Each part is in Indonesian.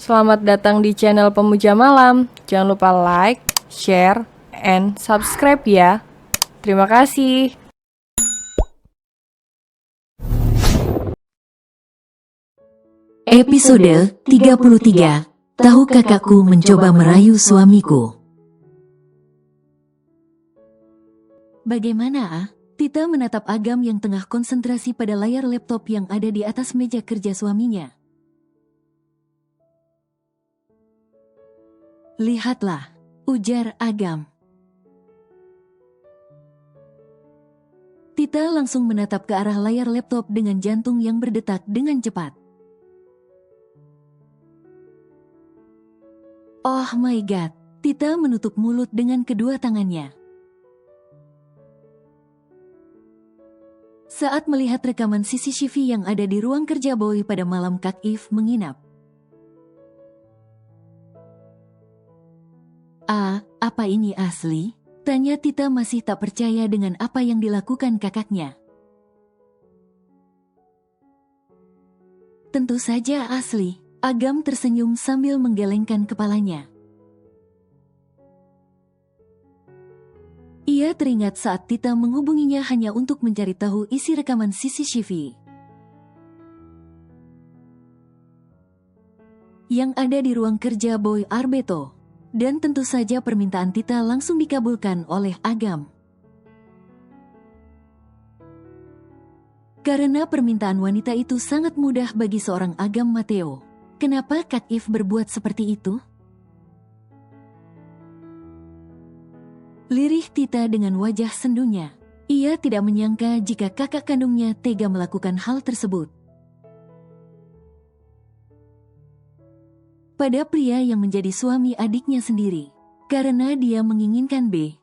Selamat datang di channel Pemuja Malam. Jangan lupa like, share, and subscribe ya. Terima kasih. Episode 33. Tahu kakakku mencoba merayu suamiku. Bagaimana, ah? Tita menatap Agam yang tengah konsentrasi pada layar laptop yang ada di atas meja kerja suaminya. Lihatlah, ujar Agam. Tita langsung menatap ke arah layar laptop dengan jantung yang berdetak dengan cepat. Oh my god, Tita menutup mulut dengan kedua tangannya. Saat melihat rekaman CCTV yang ada di ruang kerja Boy pada malam Kak If menginap. Apa ini asli? Tanya Tita masih tak percaya dengan apa yang dilakukan kakaknya. Tentu saja asli. Agam tersenyum sambil menggelengkan kepalanya. Ia teringat saat Tita menghubunginya hanya untuk mencari tahu isi rekaman CCTV yang ada di ruang kerja Boy Arbeto. Dan tentu saja permintaan Tita langsung dikabulkan oleh Agam. Karena permintaan wanita itu sangat mudah bagi seorang Agam Mateo. Kenapa Kak If berbuat seperti itu? Lirih Tita dengan wajah sendunya. Ia tidak menyangka jika kakak kandungnya tega melakukan hal tersebut. Pada pria yang menjadi suami adiknya sendiri, karena dia menginginkan B.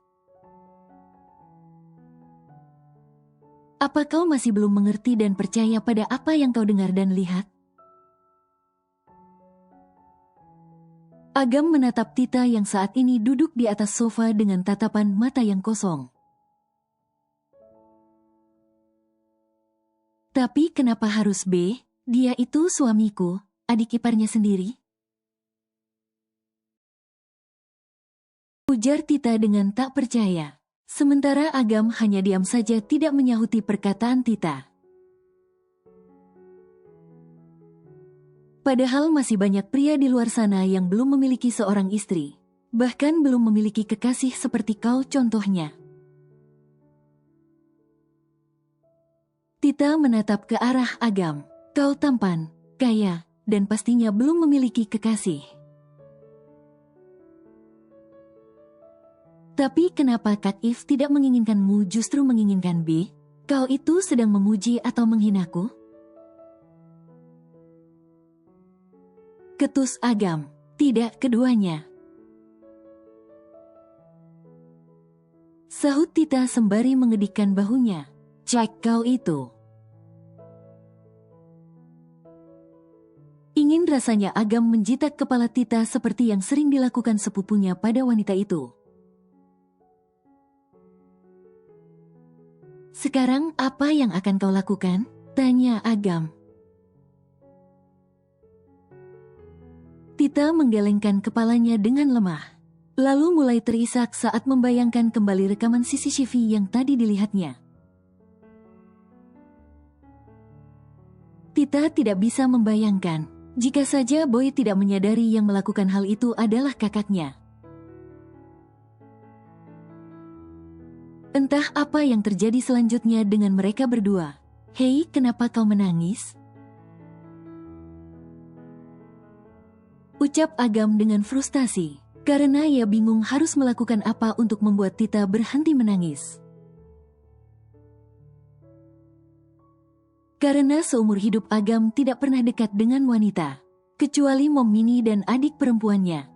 Apa kau masih belum mengerti dan percaya pada apa yang kau dengar dan lihat? Agam menatap Tita yang saat ini duduk di atas sofa dengan tatapan mata yang kosong. Tapi kenapa harus B? Dia itu suamiku, adik iparnya sendiri. Ujar Tita dengan tak percaya. Sementara Agam hanya diam saja tidak menyahuti perkataan Tita. Padahal masih banyak pria di luar sana yang belum memiliki seorang istri. Bahkan belum memiliki kekasih seperti kau contohnya. Tita menatap ke arah Agam. Kau tampan, kaya, dan pastinya belum memiliki kekasih. Tapi kenapa Kak If tidak menginginkanmu justru menginginkan B? Kau itu sedang memuji atau menghinaku? Ketus Agam. Tidak keduanya. Sahut Tita sembari mengedikkan bahunya. Cek kau itu. Ingin rasanya Agam menjitak kepala Tita seperti yang sering dilakukan sepupunya pada wanita itu. Sekarang apa yang akan kau lakukan? Tanya Agam. Tita menggelengkan kepalanya dengan lemah. Lalu mulai terisak saat membayangkan kembali rekaman CCTV yang tadi dilihatnya. Tita tidak bisa membayangkan, jika saja Boy tidak menyadari yang melakukan hal itu adalah kakaknya. Entah apa yang terjadi selanjutnya dengan mereka berdua. Hei, kenapa kau menangis? Ucap Agam dengan frustasi, karena ia bingung harus melakukan apa untuk membuat Tita berhenti menangis. Karena seumur hidup Agam tidak pernah dekat dengan wanita, kecuali Mom Mini dan adik perempuannya.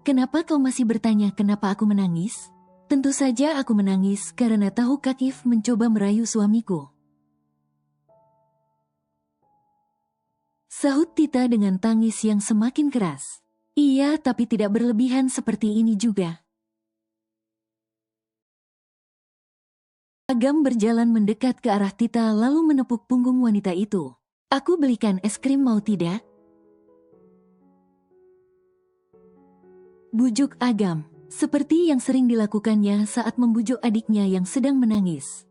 Kenapa kau masih bertanya kenapa aku menangis? Tentu saja aku menangis karena tahu Kak If mencoba merayu suamiku. Sahut Tita dengan tangis yang semakin keras. Iya, tapi tidak berlebihan seperti ini juga. Agam berjalan mendekat ke arah Tita lalu menepuk punggung wanita itu. Aku belikan es krim mau tidak? Bujuk Agam, seperti yang sering dilakukannya saat membujuk adiknya yang sedang menangis.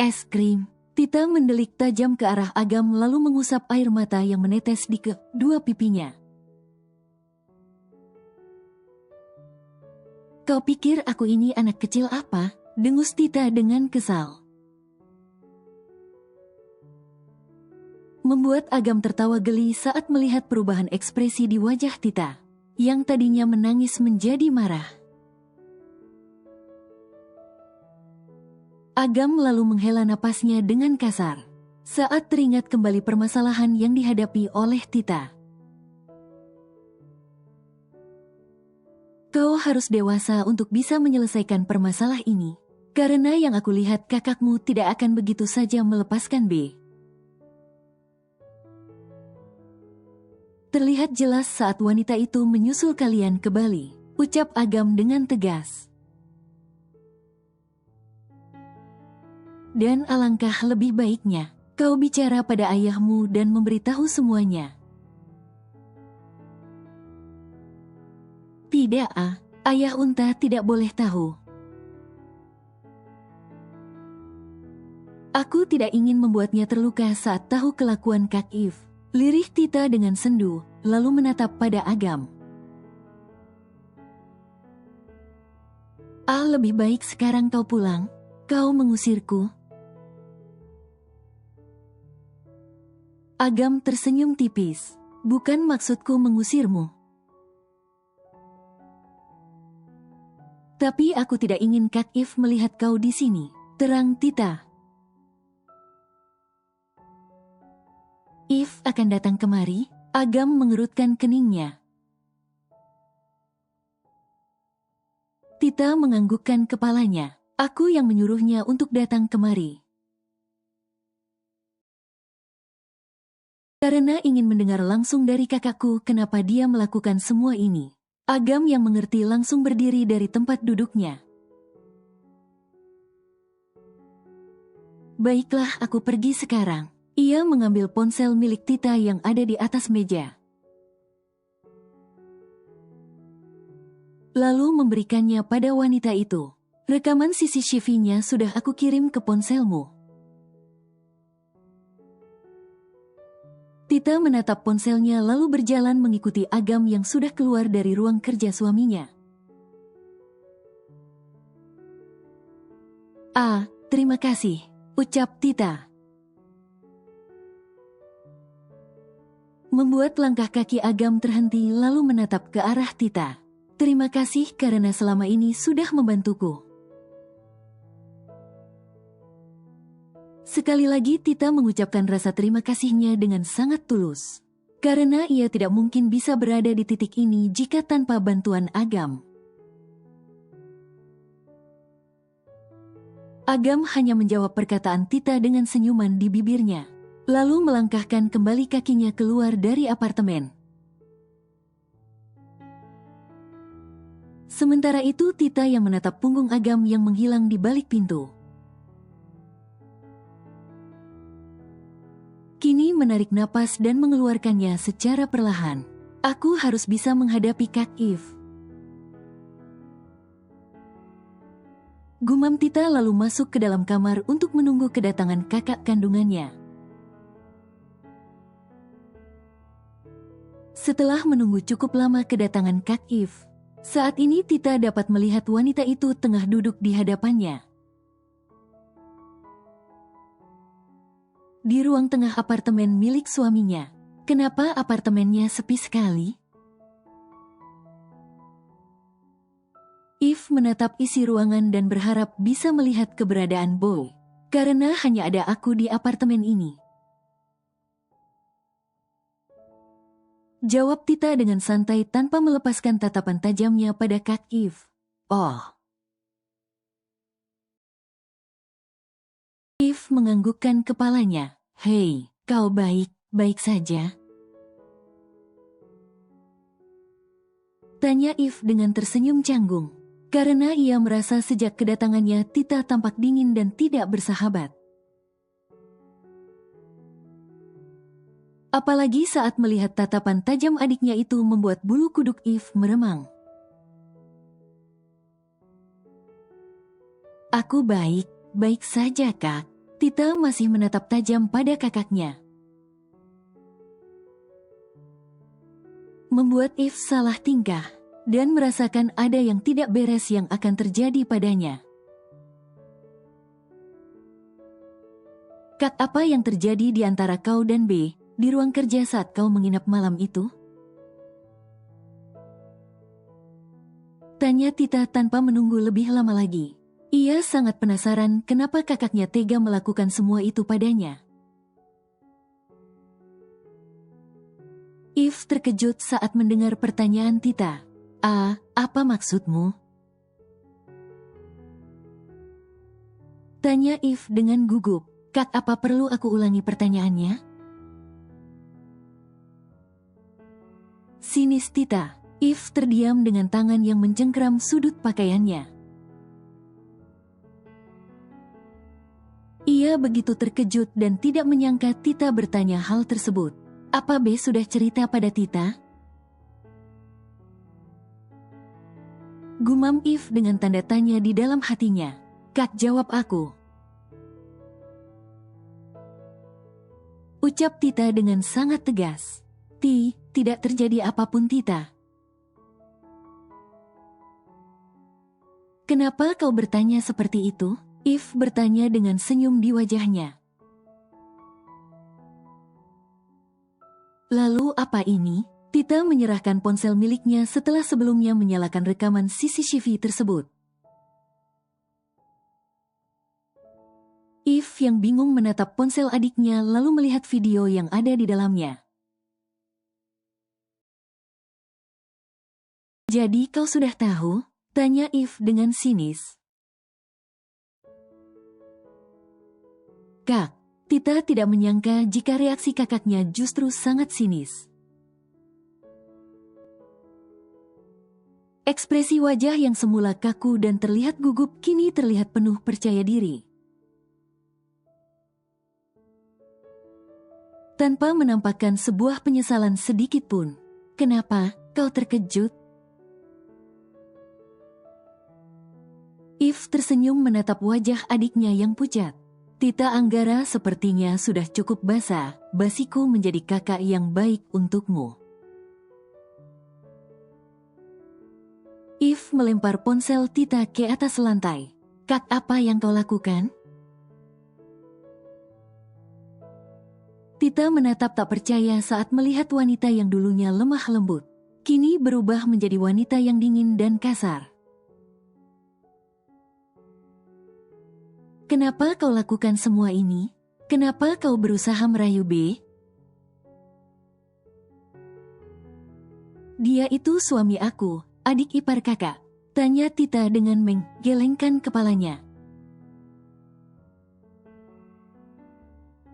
Es krim. Tita mendelik tajam ke arah Agam lalu mengusap air mata yang menetes di kedua pipinya. Kau pikir aku ini anak kecil apa? Dengus Tita dengan kesal. Membuat Agam tertawa geli saat melihat perubahan ekspresi di wajah Tita, yang tadinya menangis menjadi marah. Agam lalu menghela napasnya dengan kasar, saat teringat kembali permasalahan yang dihadapi oleh Tita. Kau harus dewasa untuk bisa menyelesaikan permasalahan ini, karena yang aku lihat kakakmu tidak akan begitu saja melepaskan B. Terlihat jelas saat wanita itu menyusul kalian ke Bali, ucap Agam dengan tegas. Dan alangkah lebih baiknya, kau bicara pada ayahmu dan memberitahu semuanya. Tidak ayah unta tidak boleh tahu. Aku tidak ingin membuatnya terluka saat tahu kelakuan Kak If. Lirih Tita dengan sendu, lalu menatap pada Agam. Lebih baik sekarang kau pulang. Kau mengusirku. Agam tersenyum tipis. Bukan maksudku mengusirmu. Tapi aku tidak ingin Kak If melihat kau di sini. Terang Tita. If akan datang kemari, Agam mengerutkan keningnya. Tita menganggukkan kepalanya. Aku yang menyuruhnya untuk datang kemari. Karena ingin mendengar langsung dari kakakku kenapa dia melakukan semua ini. Agam yang mengerti langsung berdiri dari tempat duduknya. Baiklah, aku pergi sekarang. Ia mengambil ponsel milik Tita yang ada di atas meja. Lalu memberikannya pada wanita itu. Rekaman CCTV-nya sudah aku kirim ke ponselmu. Tita menatap ponselnya lalu berjalan mengikuti Agam yang sudah keluar dari ruang kerja suaminya. Terima kasih, ucap Tita. Membuat langkah kaki Agam terhenti lalu menatap ke arah Tita. Terima kasih karena selama ini sudah membantuku. Sekali lagi Tita mengucapkan rasa terima kasihnya dengan sangat tulus. Karena ia tidak mungkin bisa berada di titik ini jika tanpa bantuan Agam. Agam hanya menjawab perkataan Tita dengan senyuman di bibirnya. Lalu melangkahkan kembali kakinya keluar dari apartemen. Sementara itu Tita yang menatap punggung Agam yang menghilang di balik pintu. Kini menarik napas dan mengeluarkannya secara perlahan. Aku harus bisa menghadapi Kak If. Gumam Tita lalu masuk ke dalam kamar untuk menunggu kedatangan kakak kandungannya. Setelah menunggu cukup lama kedatangan Kak If, saat ini Tita dapat melihat wanita itu tengah duduk di hadapannya. Di ruang tengah apartemen milik suaminya. Kenapa apartemennya sepi sekali? If menatap isi ruangan dan berharap bisa melihat keberadaan Boy. Karena hanya ada aku di apartemen ini. Jawab Tita dengan santai tanpa melepaskan tatapan tajamnya pada Kak If. If menganggukkan kepalanya. Hei, kau baik saja? Tanya If dengan tersenyum canggung. Karena ia merasa sejak kedatangannya Tita tampak dingin dan tidak bersahabat. Apalagi saat melihat tatapan tajam adiknya itu membuat bulu kuduk Eve meremang. Aku baik saja kak. Tita masih menatap tajam pada kakaknya. Membuat Eve salah tingkah dan merasakan ada yang tidak beres yang akan terjadi padanya. Kak, apa yang terjadi di antara kau dan B di ruang kerja saat kau menginap malam itu? Tanya Tita tanpa menunggu lebih lama lagi. Ia sangat penasaran kenapa kakaknya tega melakukan semua itu padanya. Eve terkejut saat mendengar pertanyaan Tita. Apa maksudmu? Tanya Eve dengan gugup. Kak, apa perlu aku ulangi pertanyaannya? Sinis Tita. Eve terdiam dengan tangan yang mencengkeram sudut pakaiannya. Ia begitu terkejut dan tidak menyangka Tita bertanya hal tersebut. Apa B sudah cerita pada Tita? Gumam Eve dengan tanda tanya di dalam hatinya. Kak, jawab aku. Ucap Tita dengan sangat tegas. Tidak terjadi apapun Tita. Kenapa kau bertanya seperti itu? Eve bertanya dengan senyum di wajahnya. Lalu apa ini? Tita menyerahkan ponsel miliknya setelah sebelumnya menyalakan rekaman CCTV tersebut. Eve yang bingung menatap ponsel adiknya lalu melihat video yang ada di dalamnya. Jadi kau sudah tahu? Tanya Eve dengan sinis. Kak, Tita tidak menyangka jika reaksi kakaknya justru sangat sinis. Ekspresi wajah yang semula kaku dan terlihat gugup kini terlihat penuh percaya diri. Tanpa menampakkan sebuah penyesalan sedikit pun. Kenapa kau terkejut? Eve tersenyum menatap wajah adiknya yang pucat. Tita Anggara sepertinya sudah cukup basiku menjadi kakak yang baik untukmu. Eve melempar ponsel Tita ke atas lantai. Kak, apa yang kau lakukan? Tita menatap tak percaya saat melihat wanita yang dulunya lemah lembut. Kini berubah menjadi wanita yang dingin dan kasar. Kenapa kau lakukan semua ini? Kenapa kau berusaha merayu B? Dia itu suami aku, adik ipar kakak. Tanya Tita dengan menggelengkan kepalanya.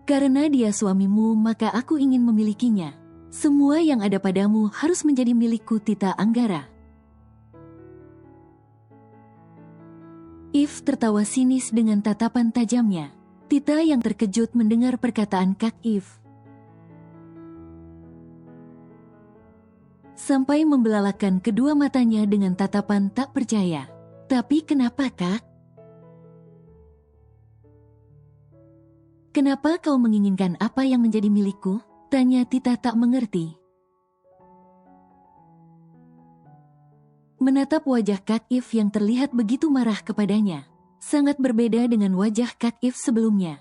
Karena dia suamimu, maka aku ingin memilikinya. Semua yang ada padamu harus menjadi milikku, Tita Anggara. Eve tertawa sinis dengan tatapan tajamnya. Tita yang terkejut mendengar perkataan Kak Eve. Sampai membelalakan kedua matanya dengan tatapan tak percaya. Tapi kenapa Kak? Kenapa kau menginginkan apa yang menjadi milikku? Tanya Tita tak mengerti. Menatap wajah Kak Eve yang terlihat begitu marah kepadanya. Sangat berbeda dengan wajah Kak Eve sebelumnya.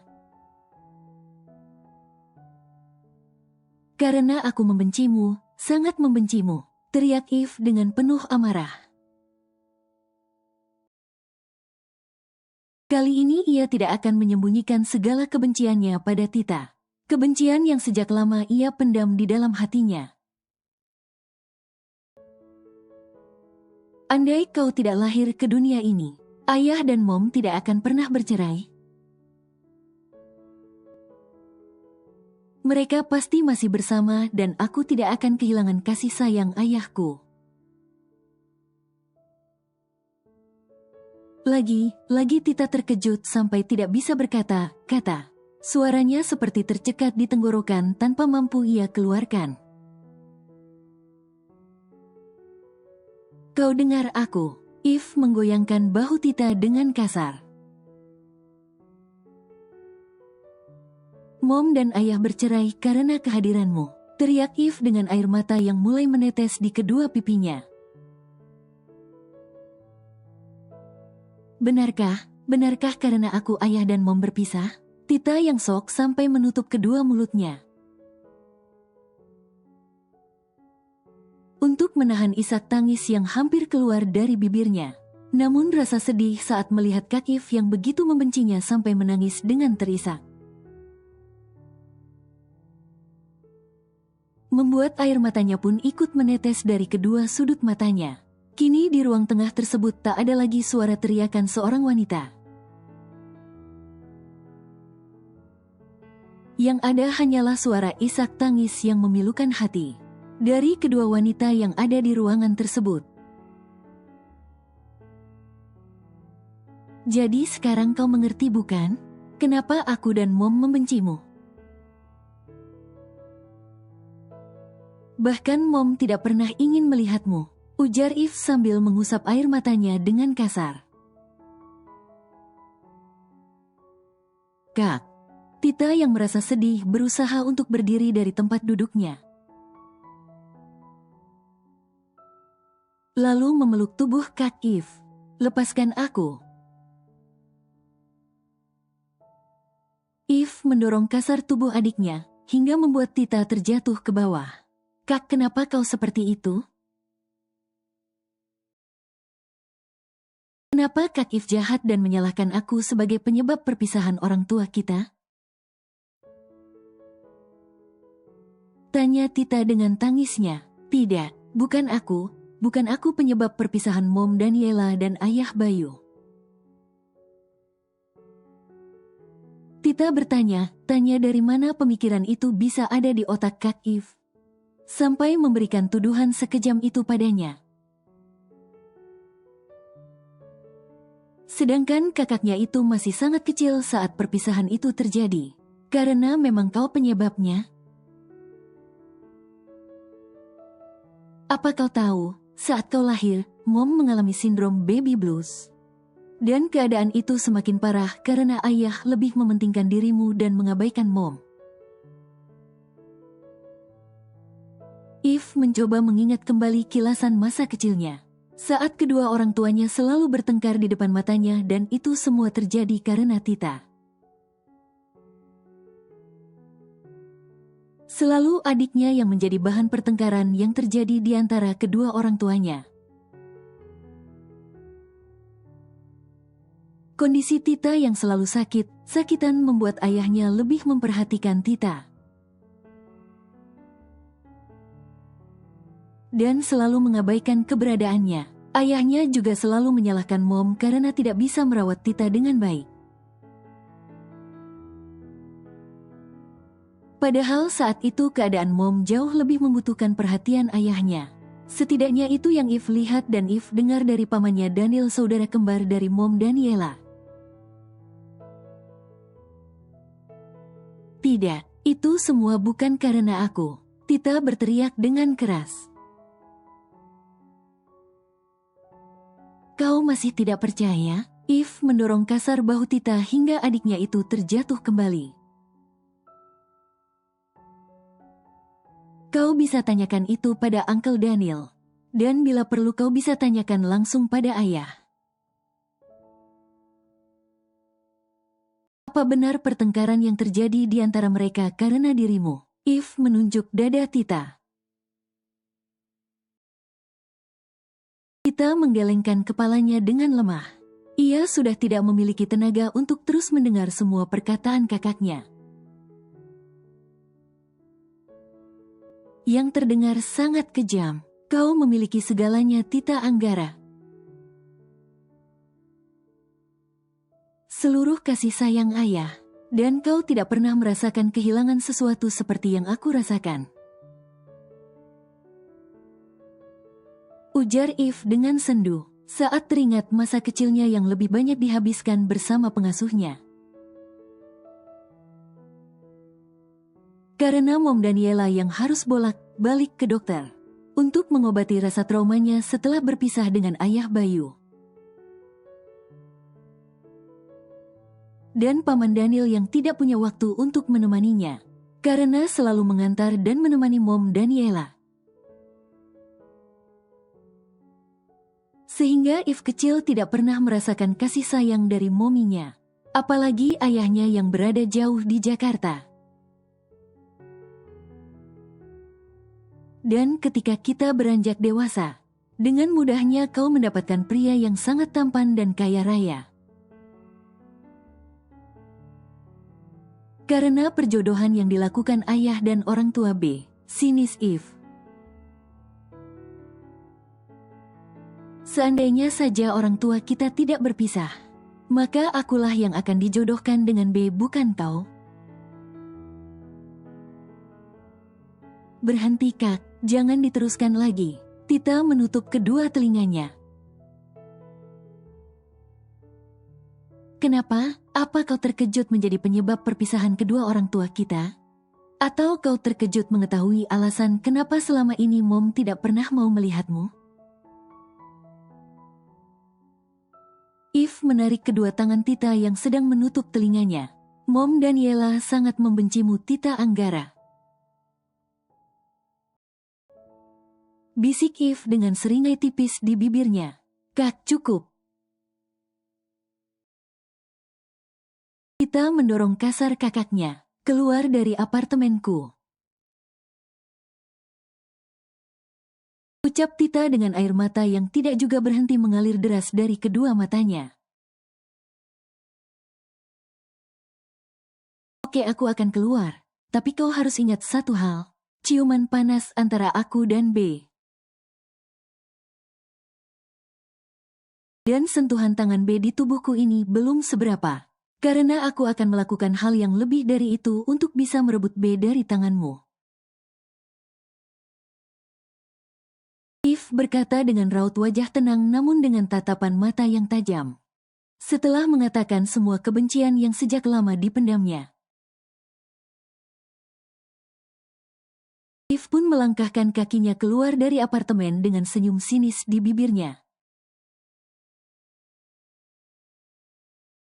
Karena aku membencimu, sangat membencimu, teriak Eve dengan penuh amarah. Kali ini ia tidak akan menyembunyikan segala kebenciannya pada Tita. Kebencian yang sejak lama ia pendam di dalam hatinya. Andai kau tidak lahir ke dunia ini, ayah dan mom tidak akan pernah bercerai. Mereka pasti masih bersama dan aku tidak akan kehilangan kasih sayang ayahku. Lagi Tita terkejut sampai tidak bisa berkata-kata. Suaranya seperti tercekat di tenggorokan tanpa mampu ia keluarkan. Kau dengar aku? Eve menggoyangkan bahu Tita dengan kasar. Mom dan ayah bercerai karena kehadiranmu, teriak Eve dengan air mata yang mulai menetes di kedua pipinya. Benarkah karena aku, ayah dan Mom berpisah? Tita yang sok sampai menutup kedua mulutnya. Untuk menahan isak tangis yang hampir keluar dari bibirnya. Namun rasa sedih saat melihat Kak Eve yang begitu membencinya sampai menangis dengan terisak. Membuat air matanya pun ikut menetes dari kedua sudut matanya. Kini di ruang tengah tersebut tak ada lagi suara teriakan seorang wanita. Yang ada hanyalah suara isak tangis yang memilukan hati dari kedua wanita yang ada di ruangan tersebut. Jadi sekarang kau mengerti bukan? Kenapa aku dan Mom membencimu? Bahkan Mom tidak pernah ingin melihatmu, ujar Eve sambil mengusap air matanya dengan kasar. Kak, Tita yang merasa sedih berusaha untuk berdiri dari tempat duduknya. Lalu memeluk tubuh Kak Eve. Lepaskan aku. Eve mendorong kasar tubuh adiknya, hingga membuat Tita terjatuh ke bawah. Kak, kenapa kau seperti itu? Kenapa Kak Eve jahat dan menyalahkan aku sebagai penyebab perpisahan orang tua kita? Tanya Tita dengan tangisnya. Tidak, bukan aku penyebab perpisahan Mom Daniela dan ayah Bayu. Tita bertanya, dari mana pemikiran itu bisa ada di otak Kak Eve? Sampai memberikan tuduhan sekejam itu padanya. Sedangkan kakaknya itu masih sangat kecil saat perpisahan itu terjadi. Karena memang kau penyebabnya. Apa kau tahu, saat kau lahir, Mom mengalami sindrom baby blues. Dan keadaan itu semakin parah karena ayah lebih mementingkan dirimu dan mengabaikan Mom. Eve mencoba mengingat kembali kilasan masa kecilnya. Saat kedua orang tuanya selalu bertengkar di depan matanya dan itu semua terjadi karena Tita. Selalu adiknya yang menjadi bahan pertengkaran yang terjadi di antara kedua orang tuanya. Kondisi Tita yang selalu sakitan membuat ayahnya lebih memperhatikan Tita. Dan selalu mengabaikan keberadaannya. Ayahnya juga selalu menyalahkan Mom karena tidak bisa merawat Tita dengan baik. Padahal saat itu keadaan Mom jauh lebih membutuhkan perhatian ayahnya. Setidaknya itu yang Eve lihat dan Eve dengar dari pamannya Daniel, saudara kembar dari Mom Daniela. Tidak, itu semua bukan karena aku. Tita berteriak dengan keras. Kau masih tidak percaya? Eve mendorong kasar bahu Tita hingga adiknya itu terjatuh kembali. Kau bisa tanyakan itu pada Uncle Daniel. Dan bila perlu kau bisa tanyakan langsung pada ayah. Apa benar pertengkaran yang terjadi di antara mereka karena dirimu? Eve menunjuk dada Tita. Tita menggelengkan kepalanya dengan lemah. Ia sudah tidak memiliki tenaga untuk terus mendengar semua perkataan kakaknya. Yang terdengar sangat kejam. Kau memiliki segalanya, Tita Anggara. Seluruh kasih sayang ayah. Dan kau tidak pernah merasakan kehilangan sesuatu seperti yang aku rasakan. Ujar Eve dengan sendu, saat teringat masa kecilnya yang lebih banyak dihabiskan bersama pengasuhnya. karena Mom Daniela yang harus bolak-balik ke dokter untuk mengobati rasa traumanya setelah berpisah dengan ayah Bayu. Dan Paman Daniel yang tidak punya waktu untuk menemaninya, karena selalu mengantar dan menemani Mom Daniela. Sehingga Eve kecil tidak pernah merasakan kasih sayang dari mominya, apalagi ayahnya yang berada jauh di Jakarta. Dan ketika kita beranjak dewasa, dengan mudahnya kau mendapatkan pria yang sangat tampan dan kaya raya. Karena perjodohan yang dilakukan ayah dan orang tua B, sinis Eve. Seandainya saja orang tua kita tidak berpisah, maka akulah yang akan dijodohkan dengan B, bukan kau. Berhenti Kak, jangan diteruskan lagi. Tita menutup kedua telinganya. Kenapa? Apa kau terkejut menjadi penyebab perpisahan kedua orang tua kita? Atau kau terkejut mengetahui alasan kenapa selama ini Mom tidak pernah mau melihatmu? Eve menarik kedua tangan Tita yang sedang menutup telinganya. Mom Daniela sangat membencimu, Tita Anggara. Bisik Eve dengan seringai tipis di bibirnya. Kak, cukup. Tita mendorong kasar kakaknya keluar dari apartemenku. Ucap Tita dengan air mata yang tidak juga berhenti mengalir deras dari kedua matanya. Oke, aku akan keluar. Tapi kau harus ingat satu hal. Ciuman panas antara aku dan B. Dan sentuhan tangan B di tubuhku ini belum seberapa. Karena aku akan melakukan hal yang lebih dari itu untuk bisa merebut B dari tanganmu. Eve berkata dengan raut wajah tenang namun dengan tatapan mata yang tajam. Setelah mengatakan semua kebencian yang sejak lama dipendamnya. Eve pun melangkahkan kakinya keluar dari apartemen dengan senyum sinis di bibirnya.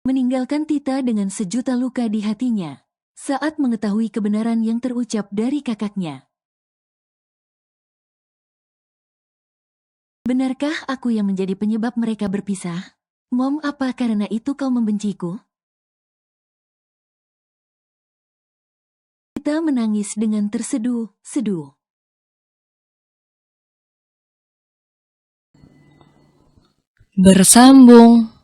Meninggalkan Tita dengan sejuta luka di hatinya saat mengetahui kebenaran yang terucap dari kakaknya. Benarkah aku yang menjadi penyebab mereka berpisah? Mom, apa karena itu kau membenciku? Tita menangis dengan terseduh-seduh. Bersambung.